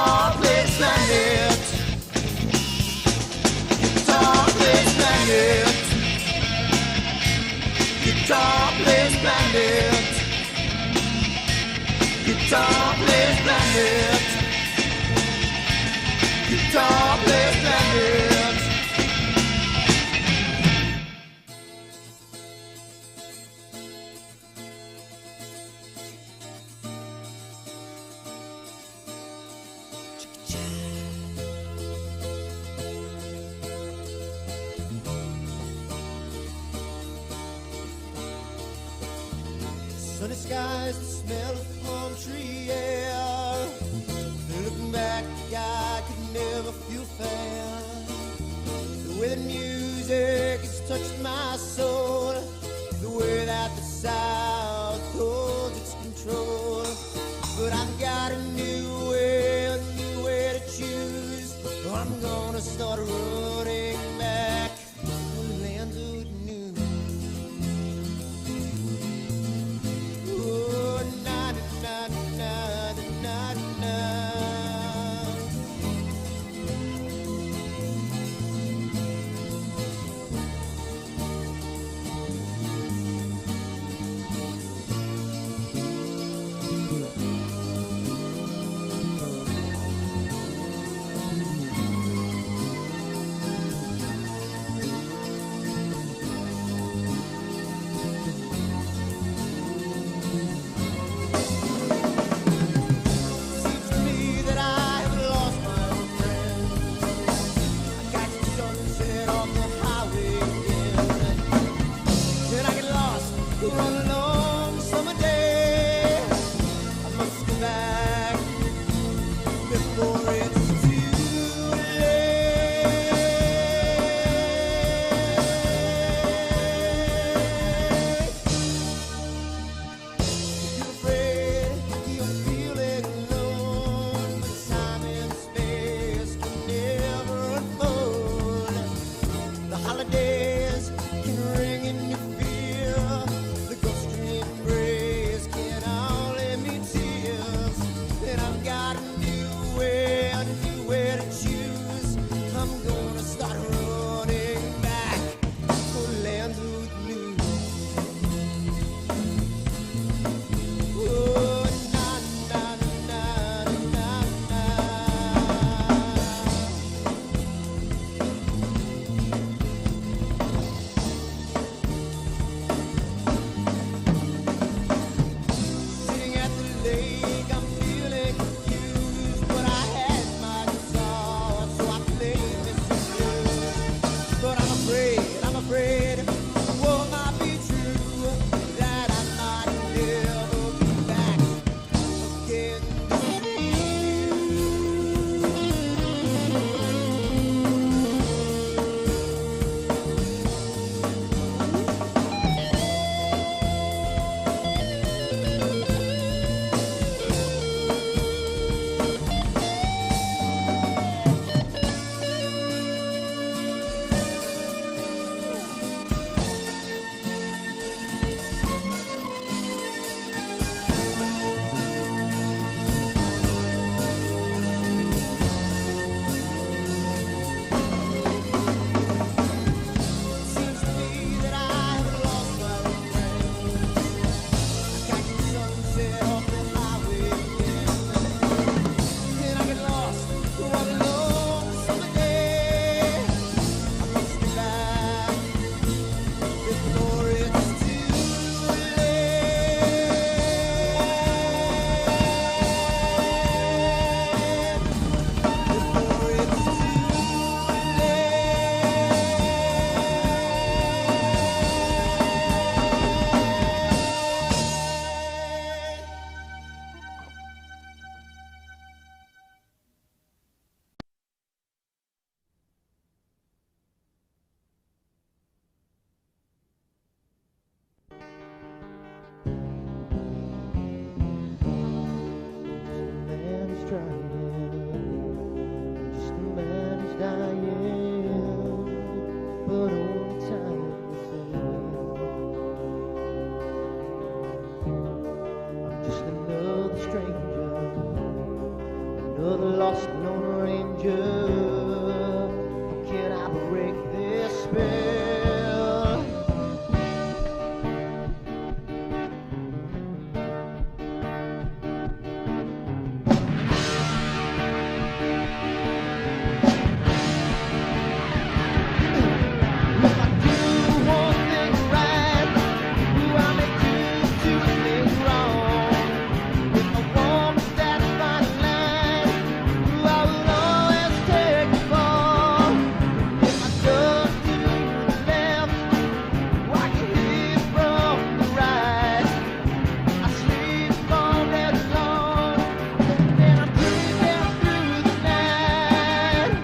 Guitar-based planet. Guitar-based planet. Guitar-based planet. Guitar-based planet. Guitar-based planet. Sunny skies, the smell of palm tree air. Looking back, I could never feel fair. The way the music has touched my soul, the way that the South holds its control. But I've got a new way to choose. I'm gonna start running back to the land of new. Oh, na na na na na na. lost Lone Ranger. Can I break this spell? If I do one thing right, do I make two things wrong? If I walk that fine line, I will always take the fall. If I turn to the left, I can hear from the right. I sleep all day long, and I'm breathing through the night.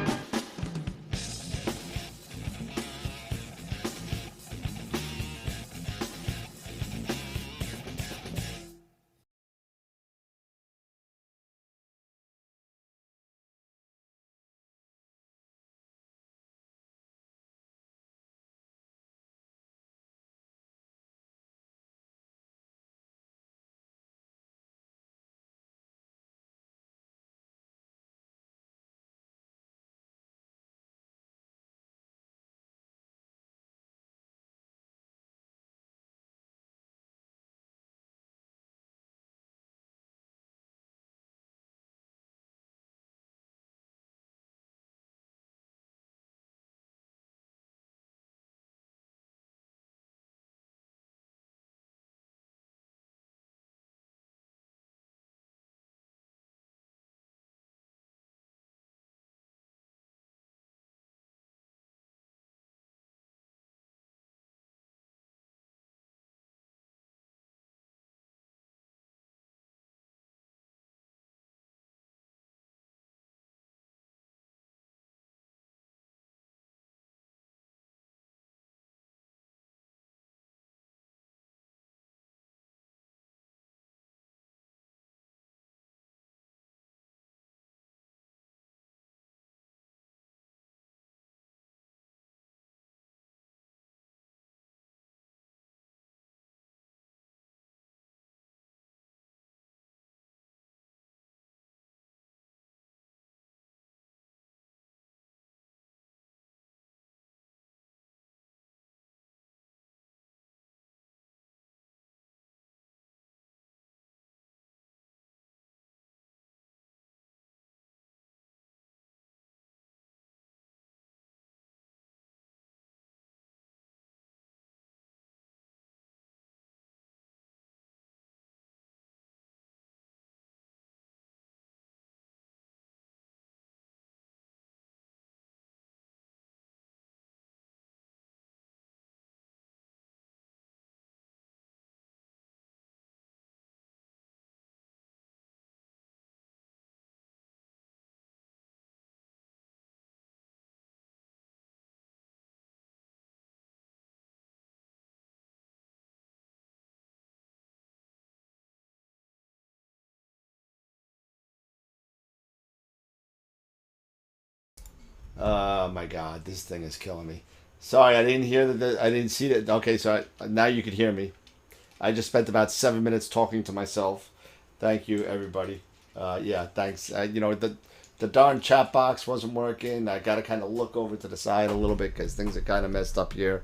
Oh my God, this thing is killing me. Sorry, I didn't hear that. I didn't see that. Okay, so now you could hear me. I just spent about 7 minutes talking to myself. Thank you, everybody. Yeah, thanks. The darn chat box wasn't working. I got to kind of look over to the side a little bit because things are kind of messed up here.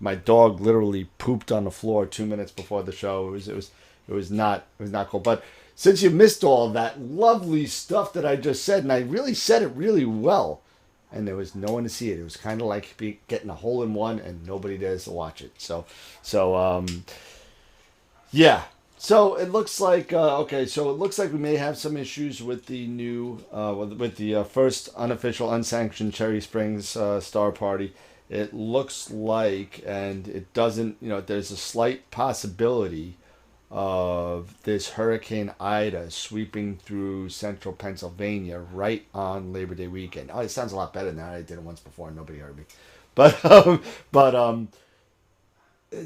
My dog literally pooped on the floor 2 minutes before the show. It was not cool. But since you missed all of that lovely stuff that I just said, and I really said it really well, and there was no one to see it. It was kind of like getting a hole in one, and nobody dares to watch it. So yeah. So it looks like okay. So it looks like we may have some issues with the new with the first unofficial unsanctioned Cherry Springs Star Party. It looks like, and it doesn't. There's a slight possibility of this Hurricane Ida sweeping through central Pennsylvania right on Labor Day weekend. Oh, it sounds a lot better now. I did it once before and nobody heard me. But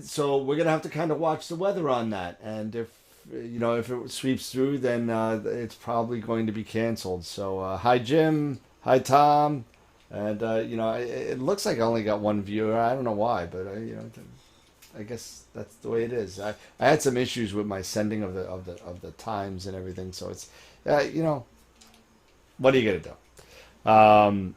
so we're gonna have to kind of watch the weather on that, and if it sweeps through, then it's probably going to be canceled. So hi Jim, hi Tom, and it looks like I only got one viewer. I don't know why, but I guess that's the way it is. I had some issues with my sending of the times and everything, so it's what are you gonna do?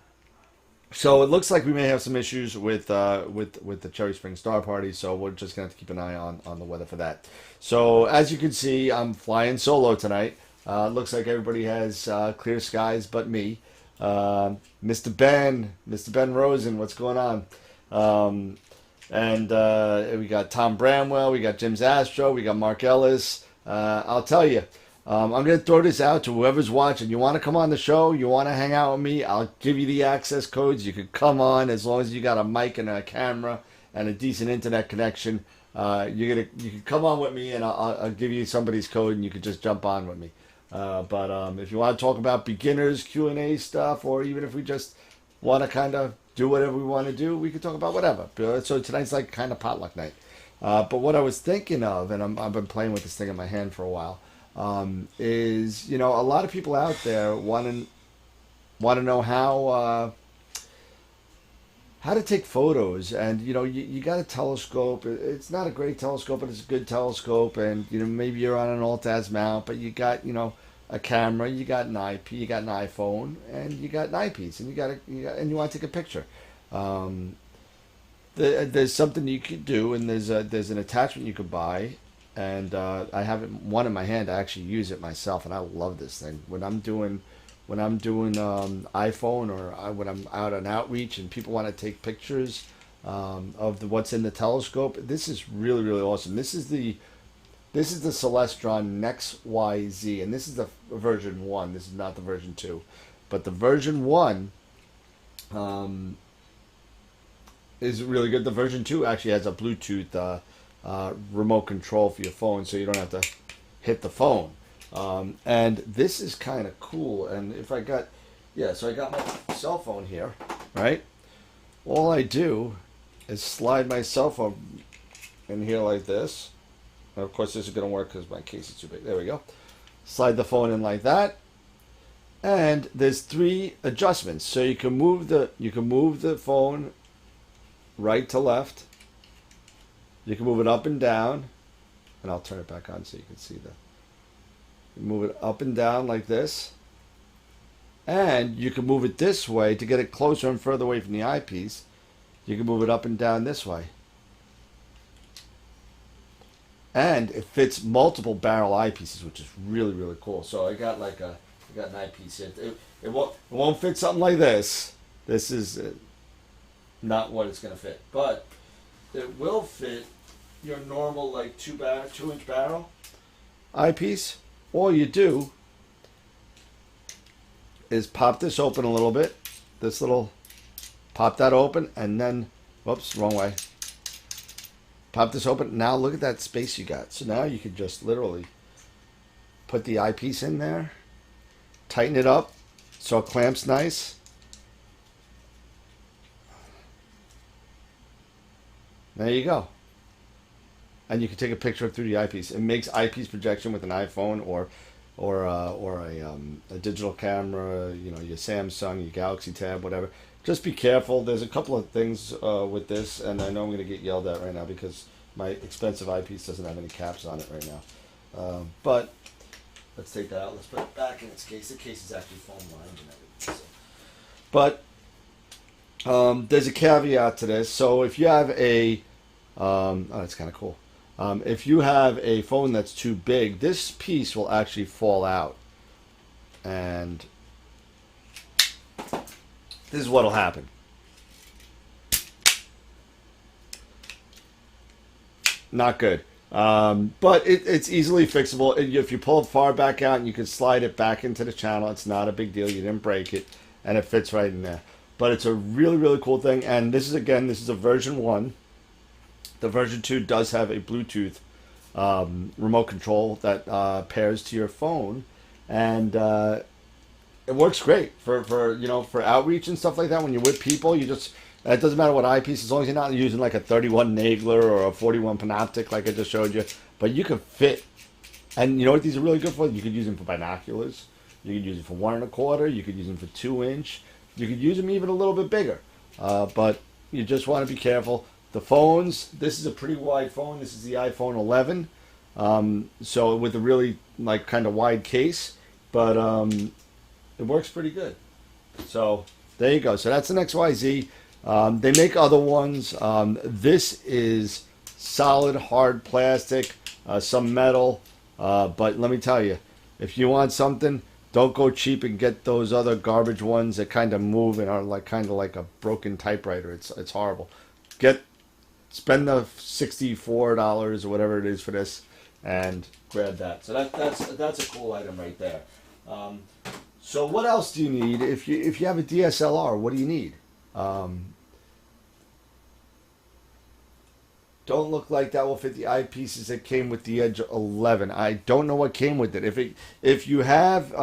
So it looks like we may have some issues with the Cherry Spring Star Party, so we're just gonna have to keep an eye on the weather for that. So as you can see, I'm flying solo tonight. Looks like everybody has clear skies but me. Mr. Ben Rosen, what's going on? Um, and we got Tom Bramwell, we got Jim's Astro, we got Mark Ellis. I'll tell you, I'm going to throw this out to whoever's watching. You want to come on the show? You want to hang out with me? I'll give you the access codes. You could come on as long as you got a mic and a camera and a decent internet connection. You can come on with me, and I'll give you somebody's code, and you could just jump on with me. But if you want to talk about beginners Q&A stuff, or even if we just want to kind of do whatever we want to do, we could talk about whatever. So tonight's like kind of potluck night. But what I was thinking of, and I've been playing with this thing in my hand for a while, is a lot of people out there want to know how to take photos, and you got a telescope. It's not a great telescope, but it's a good telescope, and maybe you're on an alt-az mount, but you got a camera, you got an IP, you got an iPhone, and you got an eyepiece, and and you want to take a picture. There's something you could do, and there's an attachment you could buy, and I have one in my hand. I actually use it myself, and I love this thing when I'm doing iPhone, or when I'm out on outreach and people want to take pictures of what's in the telescope. This is really, really awesome. This is the Celestron XYZ, and this is the version 1. This is not the version 2, but the version 1 is really good. The version 2 actually has a Bluetooth remote control for your phone, so you don't have to hit the phone. And this is kind of cool. And if I got, so I got my cell phone here, right? All I do is slide my cell phone in here like this. And of course, this is going to work because my case is too big. There we go. Slide the phone in like that. And there's 3 adjustments. So you can move the phone right to left. You can move it up and down. And I'll turn it back on so you can see that. Move it up and down like this, and you can move it this way to get it closer and further away from the eyepiece. You can move it up and down this way, and it fits multiple barrel eyepieces, which is really, really cool. So I got an eyepiece here. It won't fit something like this. This is not what it's going to fit, but it will fit your normal 2-inch barrel eyepiece. All you do is pop this open a little bit. Pop that open, and then, whoops, wrong way. Pop this open. Now look at that space you got. So now you can just literally put the eyepiece in there, tighten it up so it clamps nice. There you go. And you can take a picture through the eyepiece. It makes eyepiece projection with an iPhone or a digital camera, your Samsung, your Galaxy Tab, whatever. Just be careful. There's a couple of things with this, and I know I'm going to get yelled at right now because my expensive eyepiece doesn't have any caps on it right now. But let's take that out. Let's put it back in its case. The case is actually foam lined and everything. But there's a caveat to this. So if you have that's kind of cool. If you have a phone that's too big, this piece will actually fall out. And this is what will happen. Not good. But it's easily fixable. If you pull it far back out and you can slide it back into the channel, it's not a big deal. You didn't break it, and it fits right in there. But it's a really, really cool thing. And this is a version 1. The version 2 does have a Bluetooth remote control that pairs to your phone, and it works great for outreach and stuff like that. When you're with people, it doesn't matter what eyepiece, as long as you're not using like a 31 Nagler or a 41 Panoptic like I just showed you. But you can fit, and you know what these are really good for? You could use them for binoculars. You could use them for 1 1/4. You could use them for 2-inch. You could use them even a little bit bigger. But you just want to be careful. The phones, this is a pretty wide phone. This is the iPhone 11. So with a really kind of wide case, but it works pretty good. So there you go. So that's an XYZ. They make other ones. This is solid, hard plastic, some metal. But let me tell you, if you want something, don't go cheap and get those other garbage ones that kind of move and are like kind of like a broken typewriter. It's horrible. Spend the $64 or whatever it is for this, and grab that. So that's a cool item right there. So what else do you need if you have a DSLR? What do you need? Don't look like that will fit the eyepieces that came with the Edge 11. I don't know what came with it. If you have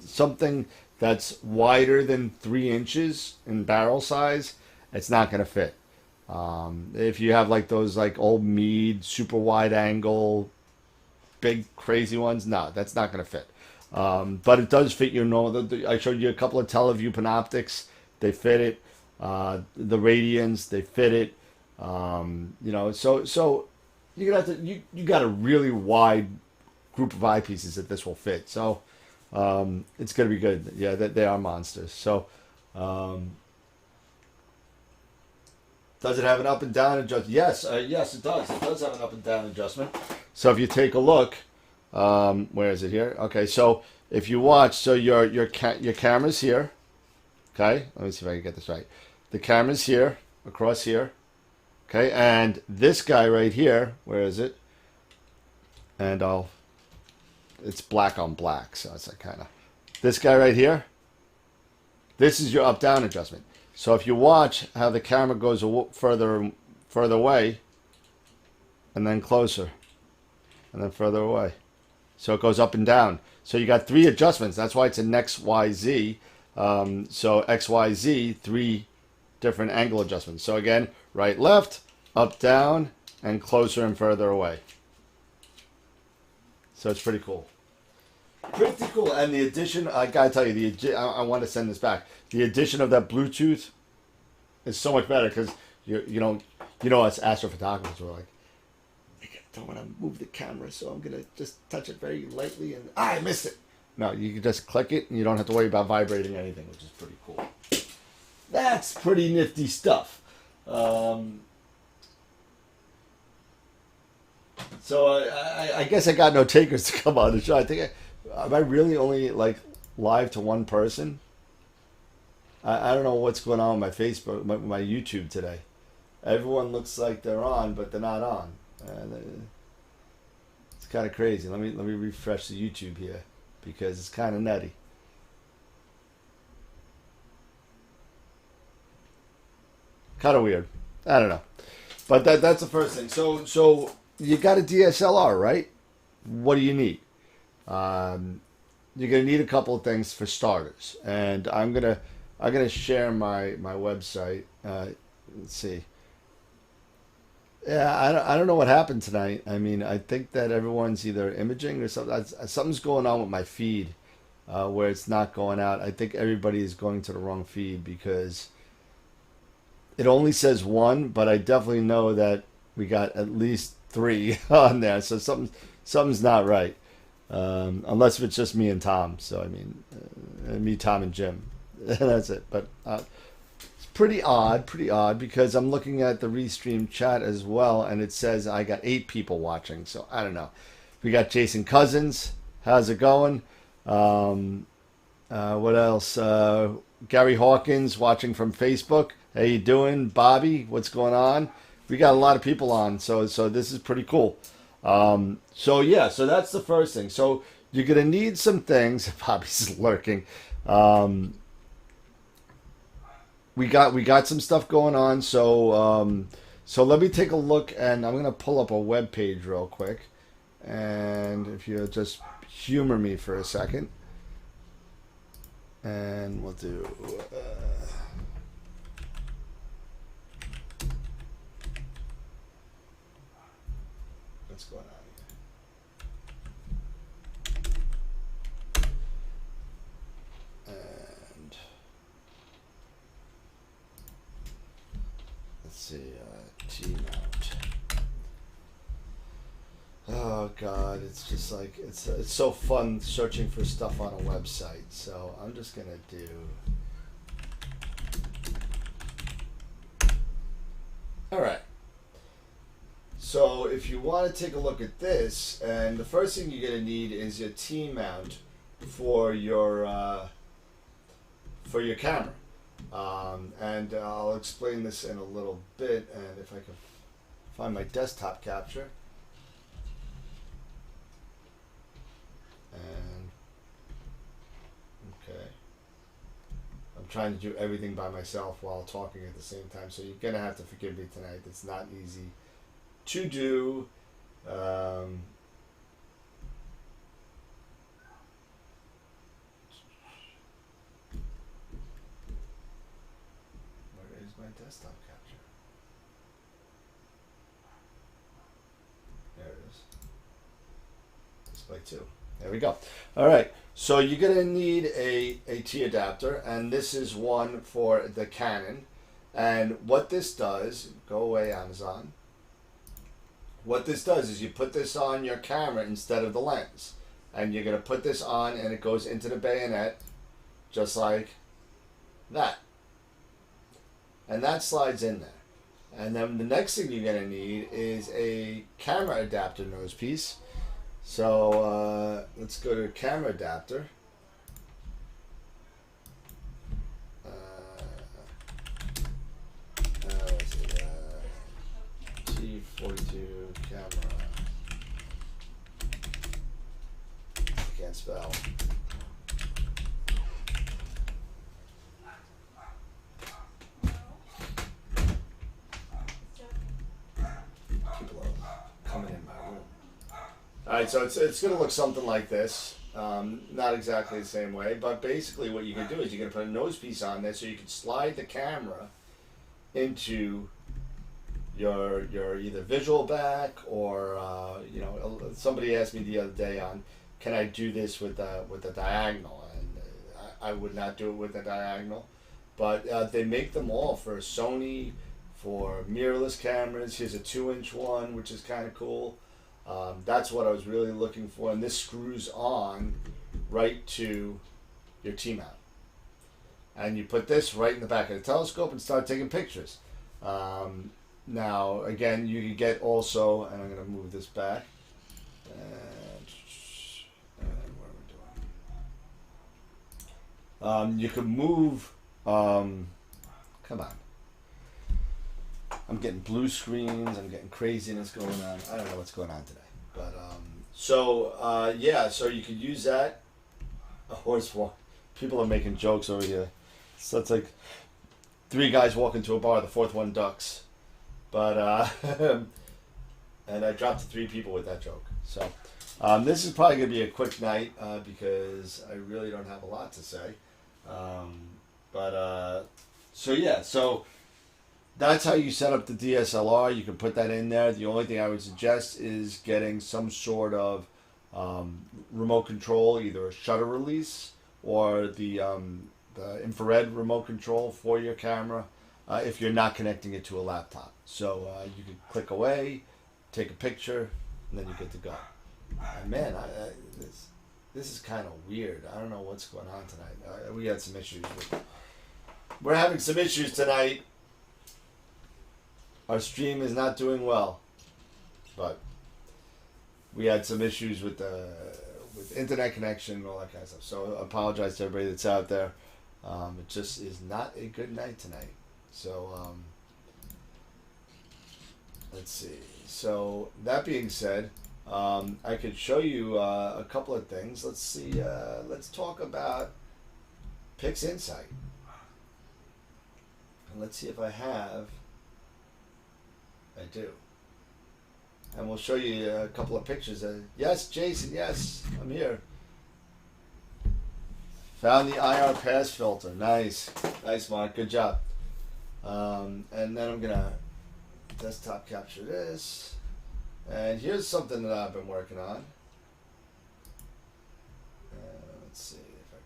something that's wider than 3 inches in barrel size, it's not going to fit. If you have like those like old Meade super wide angle, big crazy ones, no, that's not going to fit. But it does fit your normal. I showed you a couple of Teleview Panoptics. They fit it. The Radians, they fit it. So you're gonna have to you got a really wide group of eyepieces that this will fit. So it's gonna be good. Yeah, they are monsters. So does it have an up and down adjustment? Yes, yes, it does. It does have an up and down adjustment. So if you take a look, where is it here? Okay, so if you watch, so your camera's here. Okay, let me see if I can get this right. The camera's here, across here. Okay, and this guy right here, where is it? And it's black on black, so it's like kind of, this guy right here, this is your up-down adjustment. So if you watch how the camera goes further away, and then closer, and then further away. So it goes up and down. So you got 3 adjustments. That's why it's an XYZ. So XYZ, 3 different angle adjustments. So again, right, left, up, down, and closer and further away. So it's pretty cool. Pretty cool. And the addition, I gotta tell you, I want to send this back. The addition of that Bluetooth is so much better because you know us astrophotographers were like, I don't want to move the camera, so I'm gonna just touch it very lightly and I missed it. No, you can just click it and you don't have to worry about vibrating anything, which is pretty cool. That's pretty nifty stuff. So I guess I got no takers to come on the show. I think am I really only like live to one person? I don't know what's going on with my Facebook, my YouTube today. Everyone looks like they're on, but they're not on. It's kind of crazy. Let me refresh the YouTube here because it's kind of nutty. Kind of weird. I don't know. But that's the first thing. So you got a DSLR, right? What do you need? You're gonna need a couple of things for starters, and I'm gonna share my website. Let's see. Yeah, I don't know what happened tonight. I mean, I think that everyone's either imaging or something. Something's going on with my feed, where it's not going out. I think everybody is going to the wrong feed because it only says 1, but I definitely know that we got at least 3 on there. So something's not right. Unless if it's just me and Tom. So I mean, me, Tom, and Jim. That's it. But it's pretty odd because I'm looking at the restream chat as well, and it says I got 8 people watching. So I don't know. We got Jason Cousins. How's it going? What else? Gary Hawkins watching from Facebook. How you doing, Bobby? What's going on? We got a lot of people on, so this is pretty cool. So that's the first thing. So you're gonna need some things. Bobby's lurking. We got some stuff going on. So let me take a look, and I'm gonna pull up a web page real quick. And if you just humor me for a second, and we'll do. What's going on here? And let's see, T-mount. God, it's just like it's so fun searching for stuff on a website. So I'm just gonna do. All right. So if you want to take a look at this, and the first thing you're gonna need is your T-mount for your camera. And I'll explain this in a little bit, and if I can find my desktop capture. And okay, I'm trying to do everything by myself while talking at the same time, so you're gonna have to forgive me tonight. It's not easy to do. Where is my desktop capture? There it is. Display 2. There we go. All right. So you're going to need a T adapter, and this is one for the Canon. And what this does, go away Amazon. What this does is you put this on your camera instead of the lens. And you're going to put this on and it goes into the bayonet just like that. And that slides in there. And then the next thing you're going to need is a camera adapter nose piece. So let's go to camera adapter. Let's see, T42 camera. I can't spell. People are coming in my room. Alright, so it's going to look something like this. Not exactly the same way, but basically what you can do is you're going to put a nose piece on there so you can slide the camera into your either visual back or you know, somebody asked me the other day on can I do this with a diagonal, and I would not do it with a diagonal, but they make them all for Sony, for mirrorless cameras. Here's a 2-inch one, which is kind of cool. That's what I was really looking for, and this screws on right to your T-mount. And you put this right in the back of the telescope and start taking pictures. Now, again, you can get also, and I'm going to move this back, and what are we doing? You can move, come on. I'm getting blue screens. I'm getting craziness going on. I don't know what's going on today. But, yeah, so you could use that. A horse walk. People are making jokes over here. So it's like 3 guys walk into a bar, the 4th one ducks. But, and I dropped 3 people with that joke. So, this is probably going to be a quick night because I really don't have a lot to say. So yeah, so that's how you set up the DSLR. You can put that in there. The only thing I would suggest is getting some sort of remote control, either a shutter release or the infrared remote control for your camera if you're not connecting it to a laptop. So you can click away, take a picture, and then you're good to go. And man, this is kind of weird. I don't know what's going on tonight. We had some issues. We're having some issues tonight. Our stream is not doing well, but we had some issues with internet connection and all that kind of stuff. So I apologize to everybody that's out there. It just is not a good night tonight. So let's see. So that being said, I could show you a couple of things. Let's see. Let's talk about PixInsight. And let's see if I have. I do. And we'll show you a couple of pictures. Yes, Jason, yes, I'm here. Found the IR pass filter. Nice. Nice, Mark. Good job. And then I'm going to desktop capture this. And here's something that I've been working on. Let's see if I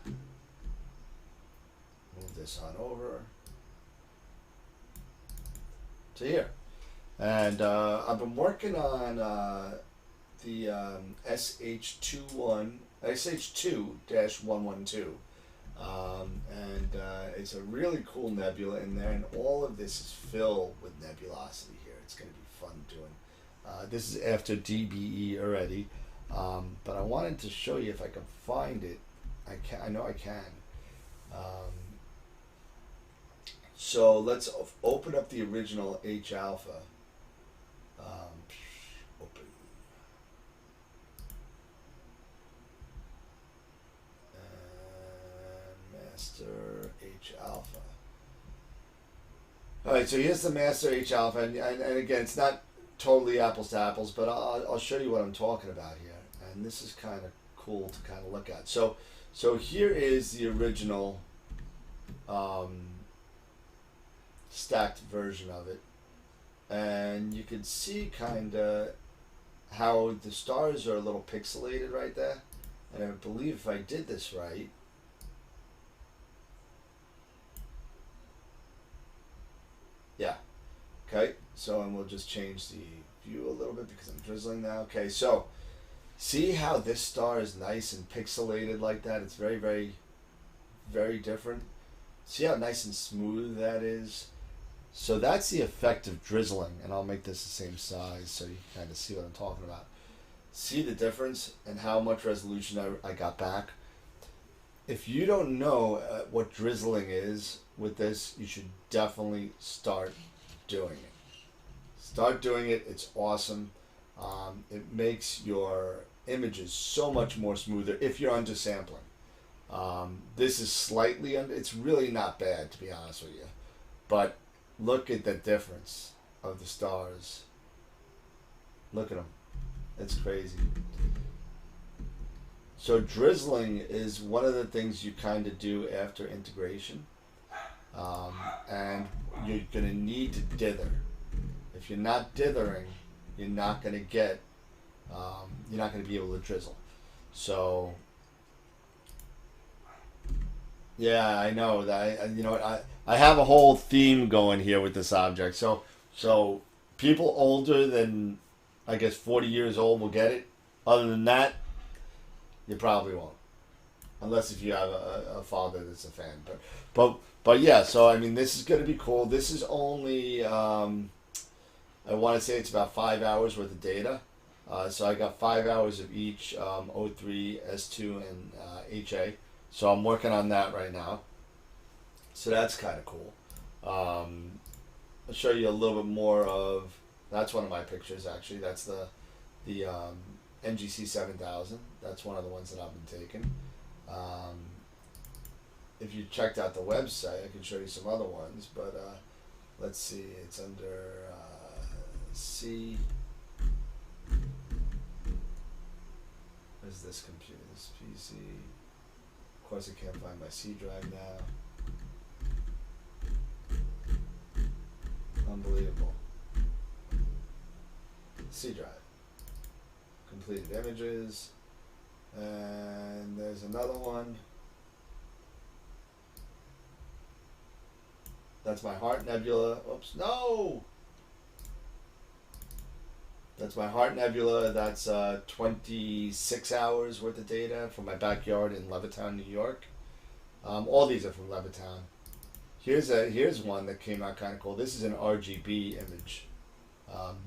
can move this on over to here. And I've been working on the SH2-112. And it's a really cool nebula in there, and all of this is filled with nebulosity here. It's going to be fun doing. This is after DBE already, but I wanted to show you if I can find it. I know I can. So let's open up the original H alpha. Open. Master H alpha. All right, so here's the Master H alpha, and again, it's not totally apples to apples, but I'll show you what I'm talking about here, and this is kind of cool to kind of look at. So here is the original stacked version of it, and you can see kind of how the stars are a little pixelated right there, and I believe if I did this right, yeah, okay, so and we'll just change the view a little bit because I'm drizzling now. Okay, so see how this star is nice and pixelated like that? It's very, very, very different. See how nice and smooth that is? So that's the effect of drizzling, and I'll make this the same size so you can kind of see what I'm talking about. See the difference and how much resolution I got back? If you don't know what drizzling is with this, you should definitely start doing it. Start doing it. It's awesome. It makes your images so much more smoother if you're undersampling. This is slightly under, it's really not bad, to be honest with you. But look at the difference of the stars. Look at them. It's crazy. So drizzling is one of the things you kind of do after integration. And you're going to need to dither. If you're not dithering, you're not going to get, you're not going to be able to drizzle. So, yeah, I know that. You know what? I have a whole theme going here with this object. So people older than, I guess, 40 years old will get it. Other than that, you probably won't, unless if you have a father that's a fan. But yeah. So I mean, this is going to be cool. This is only I want to say it's about 5 hours worth of data. So I got 5 hours of each O3, S2, and HA. So I'm working on that right now. So that's kind of cool. I'll show you a little bit more of. That's one of my pictures actually. That's the NGC 7000. That's one of the ones that I've been taking. If you checked out the website, I can show you some other ones. But let's see. It's under C. Where's this computer? This PC. Of course, I can't find my C drive now. Unbelievable. C drive. Completed images. And there's another one. That's my Heart Nebula. Oops, no! That's my Heart Nebula. That's 26 hours worth of data from my backyard in Levittown, New York. All these are from Levittown. Here's one that came out kind of cool. This is an RGB image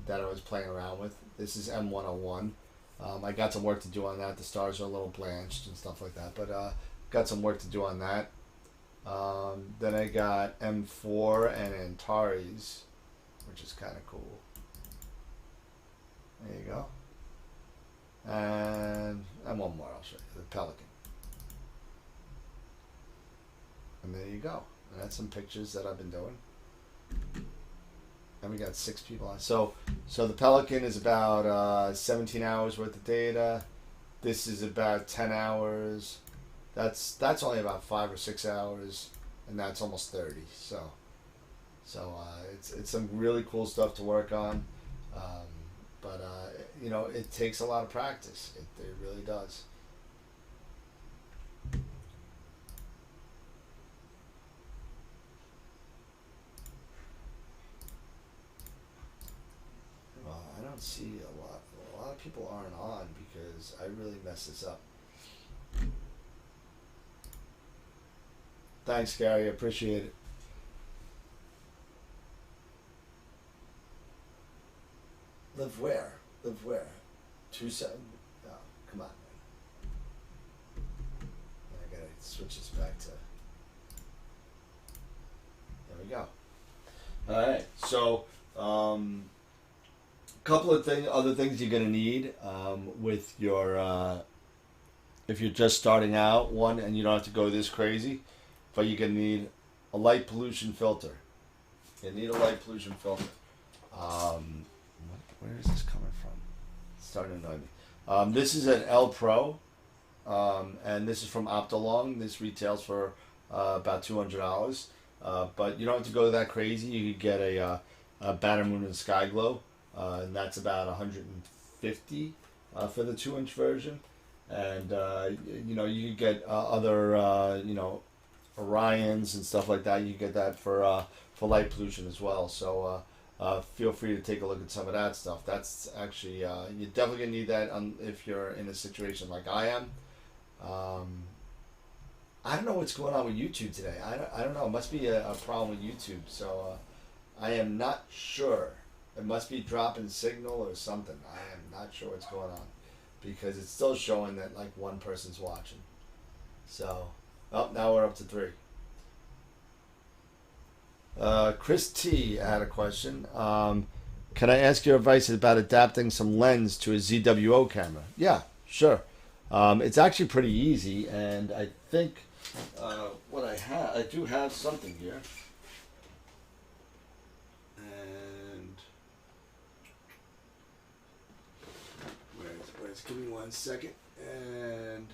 that I was playing around with. This is M101. I got some work to do on that. The stars are a little blanched and stuff like that, but got some work to do on that. Then I got M4 and Antares, which is kind of cool. There you go. And one more I'll show you, the Pelican. And there you go. And that's some pictures that I've been doing. And we got 6 people on. So the Pelican is about 17 hours worth of data. This is about 10 hours. That's only about 5 or 6 hours, and that's almost 30. So it's some really cool stuff to work on. But you know, it takes a lot of practice. It really does. see a lot of people aren't on because I really messed this up. Thanks, Gary. I appreciate it. Live where? Live where? 27? No, come on. I gotta switch this back to. There we go. All right. So, couple of other things you're gonna need with your if you're just starting out. One, and you don't have to go this crazy, but you're gonna need a light pollution filter. You need a light pollution filter. Where is this coming from? It's starting to annoy me. This is an L Pro, and this is from Optolong. This retails for about $200, but you don't have to go that crazy. You could get a Banner Moon and Sky Glow, and that's about $150 for the 2-inch version. And you could get other Orions and stuff like that. You can get that for light pollution as well. So feel free to take a look at some of that stuff. That's actually you're definitely gonna need that if you're in a situation like I am. I don't know what's going on with YouTube today. I don't know. It must be a problem with YouTube. So I am not sure. It must be dropping signal or something. I am not sure what's going on because it's still showing that like one person's watching. So, now we're up to 3. Chris T had a question. Can I ask your advice about adapting some lens to a ZWO camera? Yeah, sure. It's actually pretty easy, and I think I do have something here. And where's give me 1 second. And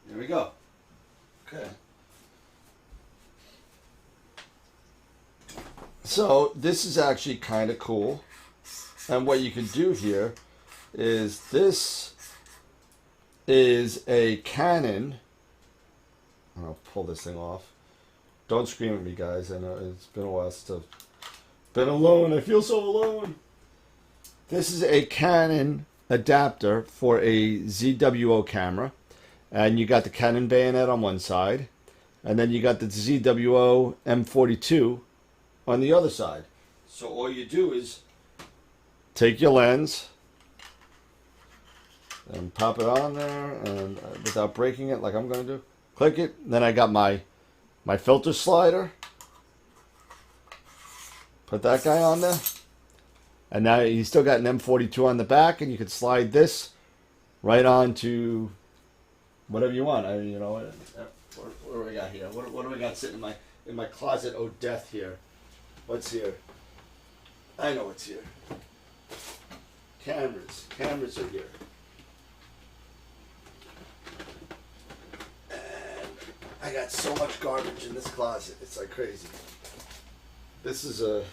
there we go. Okay. So this is actually kind of cool. And what you can do here is this is a Canon. I'll pull this thing off. Don't scream at me, guys. I know it's been a while since I've been alone. I feel so alone. This is a Canon adapter for a ZWO camera. And you got the Canon bayonet on one side. And then you got the ZWO M42 on the other side. So all you do is take your lens and pop it on there, and without breaking it like I'm going to do, click it. Then I got my filter slider. Put that guy on there. And now you still got an M42 on the back, and you can slide this right onto whatever you want. What do we got here? What do we got sitting in my closet? Oh, death here. What's here? I know what's here. Cameras. Cameras are here. And I got so much garbage in this closet. It's like crazy. This is a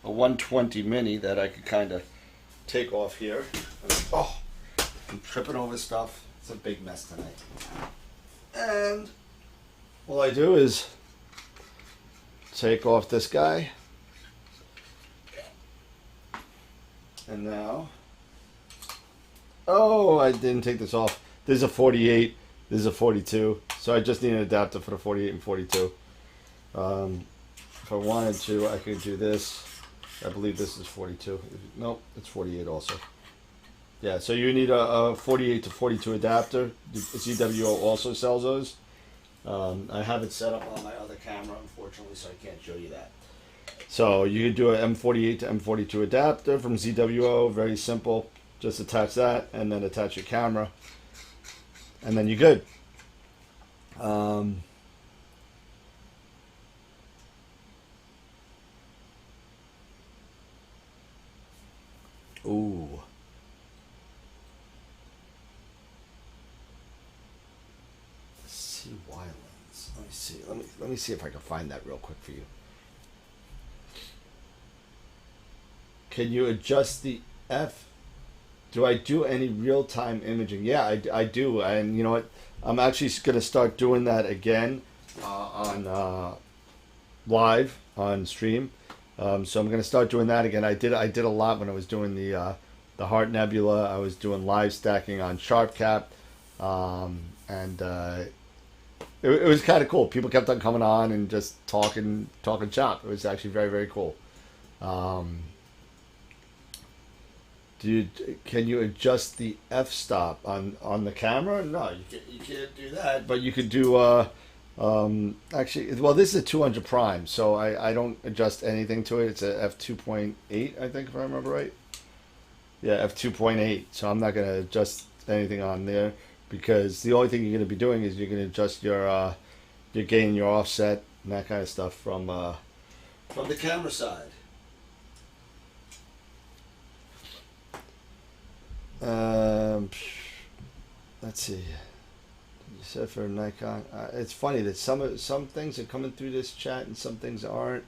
120 mini that I could kind of take off here. I'm tripping over stuff. It's a big mess tonight. And all I do is take off this guy. And now, I didn't take this off. This is a 48, this is a 42. So I just need an adapter for the 48 and 42. If I wanted to, I could do this. I believe this is 42. Nope, it's 48 also. Yeah, so you need a 48 to 42 adapter. The ZWO also sells those. I have it set up on my other camera, unfortunately, so I can't show you that. So you can do an M48 to M42 adapter from ZWO. Very simple. Just attach that and then attach your camera. And then you're good. Ooh. CY lens. Let me see. Let me see if I can find that real quick for you. Can you adjust the f Do I do any real-time imaging? Yeah, I do. And you know what? I'm actually going to start doing that again on live on stream. So I'm going to start doing that again. I did a lot when I was doing the Heart Nebula. I was doing live stacking on SharpCap, and it was kind of cool. People kept on coming on and just talking shop. It was actually very, very cool. Um, can you adjust the f-stop on the camera? No, you can't do that. But you could do actually. Well, this is a 200 prime, so I don't adjust anything to it. It's a f2.8, I think, if I remember right. Yeah, f2.8. So I'm not going to adjust anything on there because the only thing you're going to be doing is you're going to adjust your gain, your offset, and that kind of stuff from the camera side. Let's see. You said for Nikon, it's funny that some things are coming through this chat and some things aren't,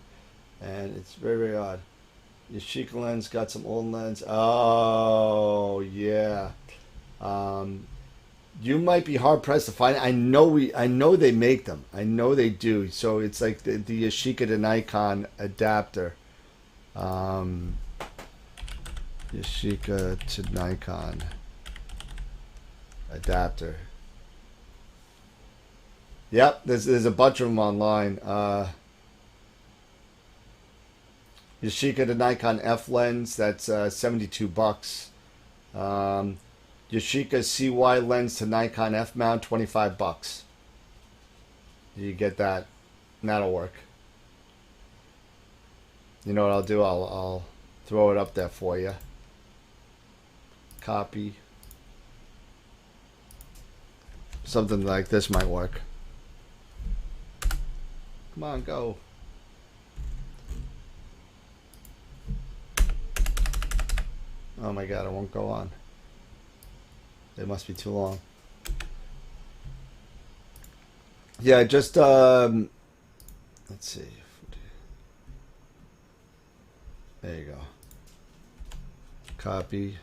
and it's very, very odd. Your Sheikah lens got some old lens. Oh yeah. You might be hard pressed to find it. I know they make them. I know they do. So it's like the Yashica to Nikon adapter. Yashica to Nikon adapter. Yep, there's a bunch of them online. Yashica to Nikon F lens, that's $72. Yashica CY lens to Nikon F mount, $25. You get that, and that'll work. You know what I'll do? I'll throw it up there for you. Copy. Something like this might work. Come on, go. Oh my god, it won't go on. It must be too long. Yeah, just let's see. There you go. Copy.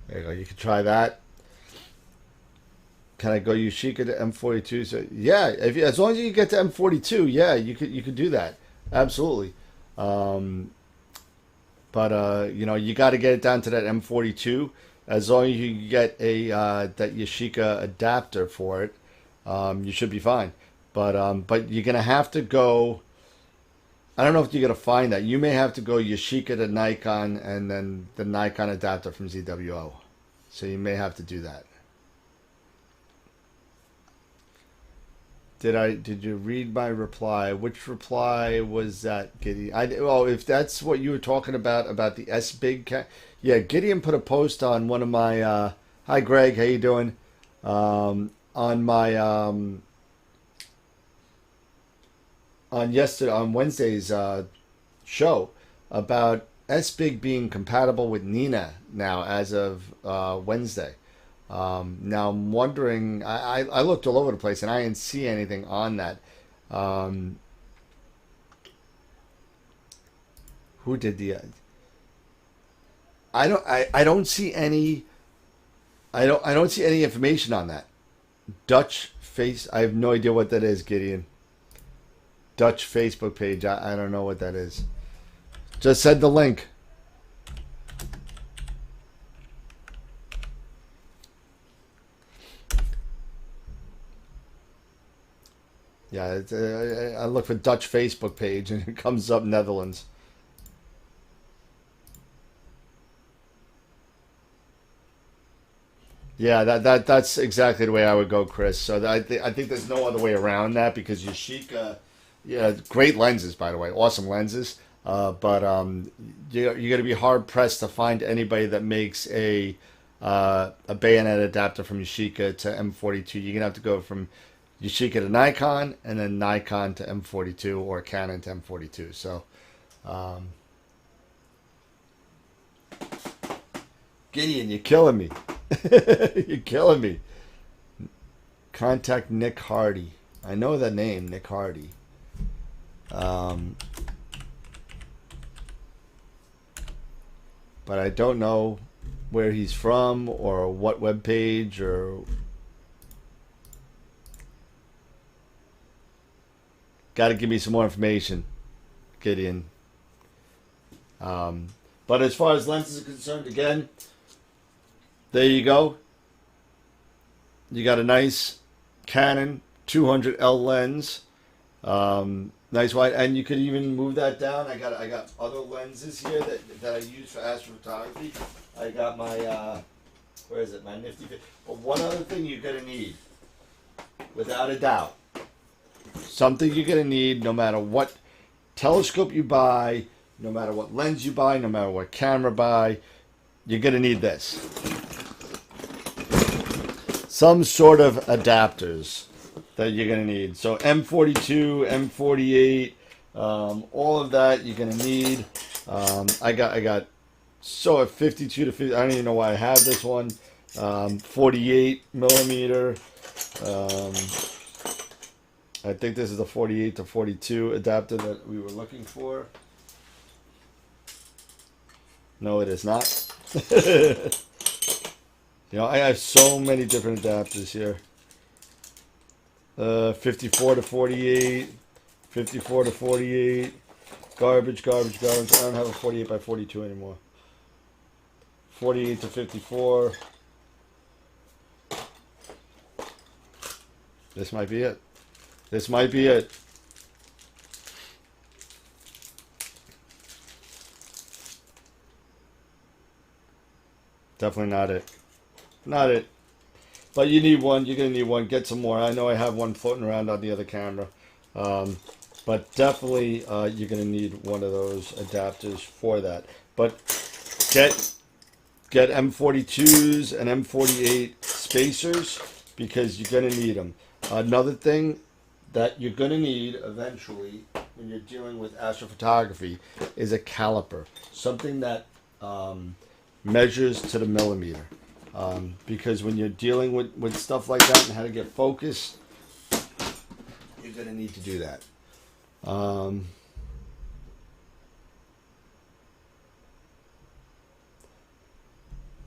There you go. You can try that. Can I go Yashica to M42? So yeah, as long as you get to M42, yeah, you could do that. Absolutely. But you know, you got to get it down to that M42. As long as you get a that Yashica adapter for it, you should be fine. But you're gonna have to go. I don't know if you're gonna find that. You may have to go Yashica to Nikon and then the Nikon adapter from ZWO. So you may have to do that. Did you read my reply? Which reply was that, Gideon? If that's what you were talking about the S big yeah, Gideon put a post on one of my hi Greg, how you doing? On my on Wednesday's show about S big being compatible with Nina now as of Wednesday. Now I'm wondering, I looked all over the place and I didn't see anything on that. Who did the I don't see any I don't see any information on that. Dutch face, I have no idea what that is, Gideon. Dutch Facebook page, I don't know what that is. Just send the link. Yeah, I look for Dutch Facebook page and it comes up Netherlands. Yeah, that's exactly the way I would go, Chris. So I think there's no other way around that because Yashica, yeah, great lenses by the way, awesome lenses. But you're going to be hard pressed to find anybody that makes a bayonet adapter from Yashica to M42. You're gonna have to go from Yashica to Nikon, and then Nikon to M42, or Canon to M42. So, Gideon, you're killing me. You're killing me. Contact Nick Hardy. I know that name, Nick Hardy. But I don't know where he's from or what web page or. Got to give me some more information, Gideon. But as far as lenses are concerned, again, there you go. You got a nice Canon 200L lens, nice wide, and you could even move that down. I got other lenses here that I use for astrophotography. I got my where is it? My nifty. But one other thing you're gonna need, without a doubt, something you're gonna need no matter what telescope you buy, no matter what lens you buy, no matter what camera buy, you're gonna need this. Some sort of adapters that you're gonna need. So M42, M48, all of that you're gonna need. I got so at 52 to 50. I don't even know why I have this one. 48 millimeter. I think this is the 48 to 42 adapter that we were looking for. No, it is not. You know, I have so many different adapters here. 54 to 48, 54 to 48, garbage, garbage, garbage. I don't have a 48 by 42 anymore. 48 to 54. This might be it. This might be it. Definitely not it. Not it. But you need one. You're going to need one. Get some more. I know I have one floating around on the other camera. But definitely you're going to need one of those adapters for that. But get M42s and M48 spacers because you're going to need them. Another thing that you're going to need eventually when you're dealing with astrophotography is a caliper. Something that measures to the millimeter. Because when you're dealing with stuff like that and how to get focus, you're going to need to do that.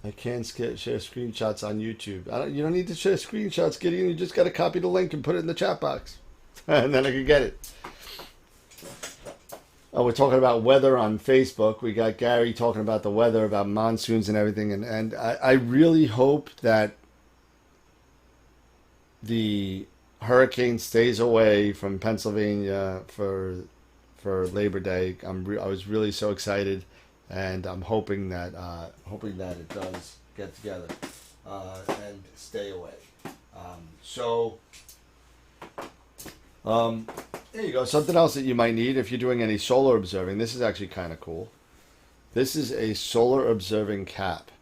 I can share screenshots on YouTube. You don't need to share screenshots, Gideon. You just got to copy the link and put it in the chat box. And then I can get it. Oh, we're talking about weather on Facebook. We got Gary talking about the weather, about monsoons and everything. And I really hope that the hurricane stays away from Pennsylvania for Labor Day. I was really so excited, and I'm hoping that it does get together and stay away. There you go. Something else that you might need if you're doing any solar observing. This is actually kind of cool. This is a solar observing cap.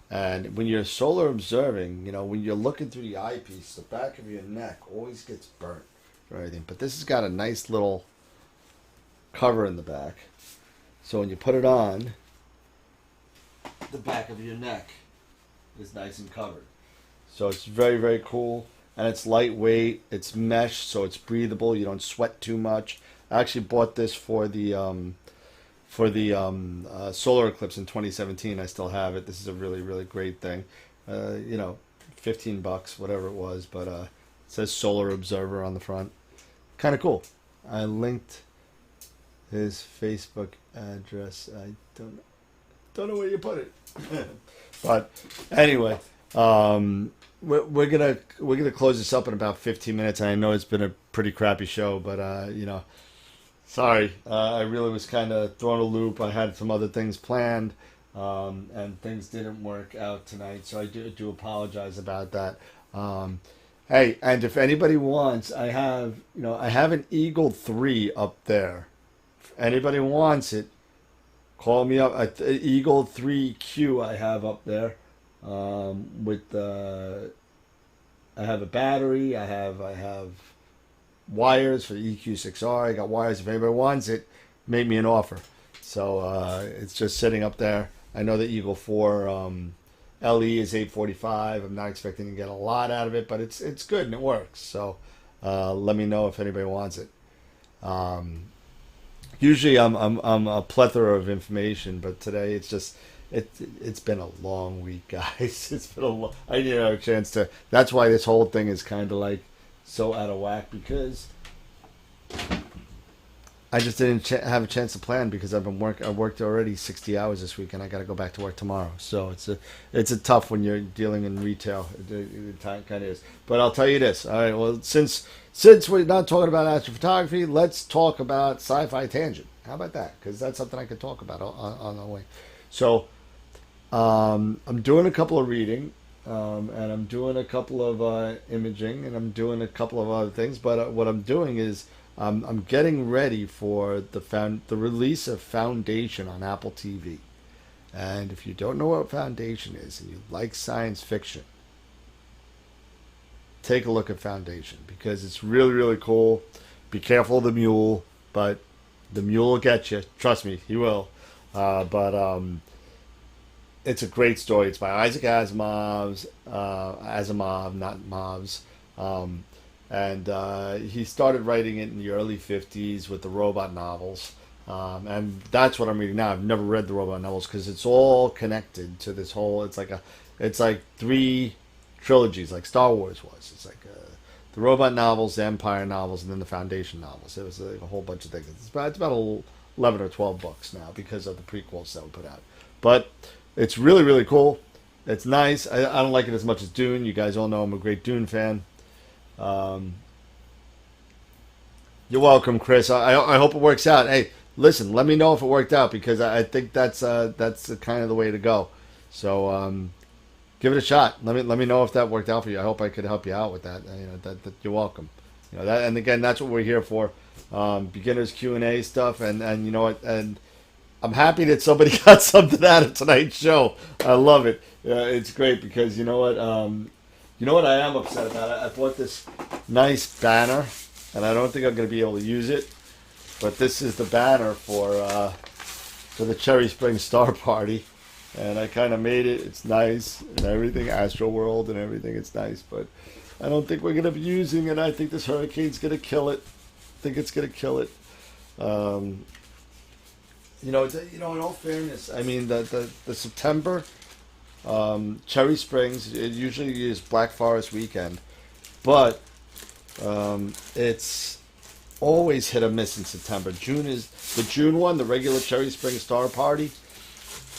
And when you're solar observing, you know, when you're looking through the eyepiece, the back of your neck always gets burnt or anything. But this has got a nice little cover in the back. So when you put it on, the back of your neck is nice and covered. So it's very, very cool. And it's lightweight, it's mesh, so it's breathable. You don't sweat too much. I actually bought this for the solar eclipse in 2017. I still have it. This is a really, really great thing. You know, $15, whatever it was, but it says Solar Observer on the front. Kind of cool. I linked his Facebook address. I don't know where you put it, but anyway. We're gonna close this up in about 15 minutes. I know it's been a pretty crappy show, but you know, sorry. I really was kind of thrown a loop. I had some other things planned, and things didn't work out tonight. So I do apologize about that. Hey, and if anybody wants, I have an Eagle 3 up there. If anybody wants it, call me up. Eagle 3Q I have up there. I have a battery, I have wires for the EQ6R, I got wires. If anybody wants it, make me an offer. So it's just sitting up there. I know the Eagle 4 LE is 845. I'm not expecting to get a lot out of it, but it's good and it works. So let me know if anybody wants it. Usually I'm a plethora of information, but today it's been a long week, guys. I didn't have a chance to. That's why this whole thing is kind of like so out of whack, because I just didn't have a chance to plan, because I worked already 60 hours this week, and I got to go back to work tomorrow. So it's a tough when you're dealing in retail. It kind of is. But I'll tell you this. All right. Well, since we're not talking about astrophotography, let's talk about sci-fi tangent. How about that? Because that's something I could talk about on the way. So I'm doing a couple of reading, and I'm doing a couple of imaging, and I'm doing a couple of other things. But what I'm doing is I'm getting ready for the release of Foundation on Apple TV. And if you don't know what Foundation is and you like science fiction, take a look at Foundation, because it's really, really cool. Be careful of the mule, but the mule will get you. Trust me, he will. But it's a great story. It's by Isaac Asimov, not Mavs. And he started writing it in the early 50s with the robot novels. And that's what I'm reading now. I've never read the robot novels, because it's all connected to this whole. It's like three trilogies, like Star Wars was. It's like the robot novels, the Empire novels, and then the Foundation novels. It was like a whole bunch of things. It's about 11 or 12 books now, because of the prequels that were put out. But it's really, really cool. It's nice. I don't like it as much as Dune. You guys all know I'm a great Dune fan. You're welcome, Chris. I hope it works out. Hey, listen, let me know if it worked out, because I think that's kind of the way to go. So give it a shot. Let me know if that worked out for you. I hope I could help you out with that. That you're welcome. That, and again, that's what we're here for. Beginners Q&A stuff, and you know what? And I'm happy that somebody got something out of tonight's show. I love it. It's great, because you know what? You know what I am upset about? I bought this nice banner, and I don't think I'm going to be able to use it. But this is the banner for the Cherry Springs Star Party, and I kind of made it. It's nice and everything, AstroWorld and everything. It's nice, but I don't think we're going to be using it. I think this hurricane's going to kill it. I think it's going to kill it. In all fairness, I mean the September. Cherry Springs, it usually is Black Forest weekend, but it's always hit or miss in September. June is the June one, the regular Cherry Springs Star Party,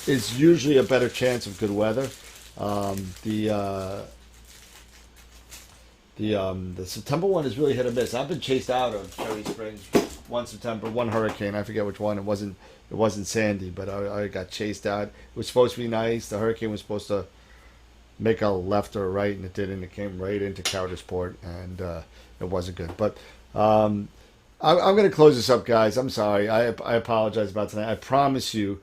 is usually a better chance of good weather. The September one is really hit or miss. I've been chased out of Cherry Springs one September, one hurricane. I forget which one. It wasn't Sandy, but I got chased out. It was supposed to be nice. The hurricane was supposed to make a left or a right, and it didn't. It came right into Coudersport, and it wasn't good. But I'm going to close this up, guys. I'm sorry. I apologize about tonight. I promise you,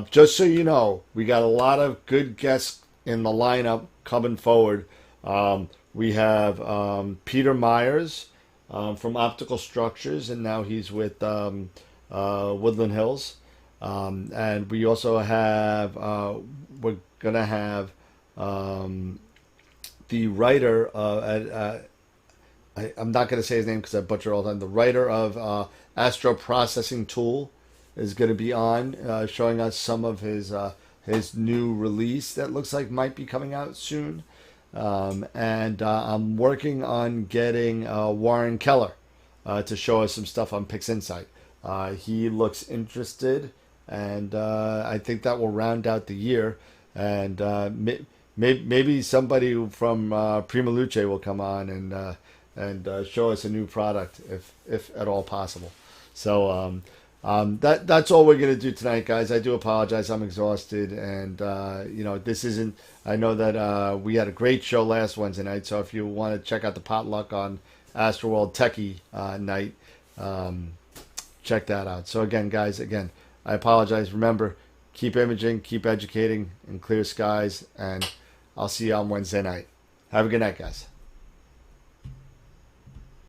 just so you know, we got a lot of good guests in the lineup coming forward. We have Peter Myers from Optical Structures, and now he's with Woodland Hills. And we also have, we're going to have the writer, I'm not going to say his name because I butcher all the time, the writer of Astro Processing Tool is going to be on, showing us some of his new release that looks like might be coming out soon. And I'm working on getting Warren Keller to show us some stuff on PixInsight. He looks interested, and I think that will round out the year. And maybe somebody from Prima Luce will come on and show us a new product, if at all possible. So that's all we're gonna do tonight, guys. I do apologize. I'm exhausted, and this isn't. I know that we had a great show last Wednesday night. So if you want to check out the PotLuck on AstroWorld Techie night, check that out. So again, guys, I apologize. Remember, keep imaging, keep educating, and clear skies. And I'll see you on Wednesday night. Have a good night, guys.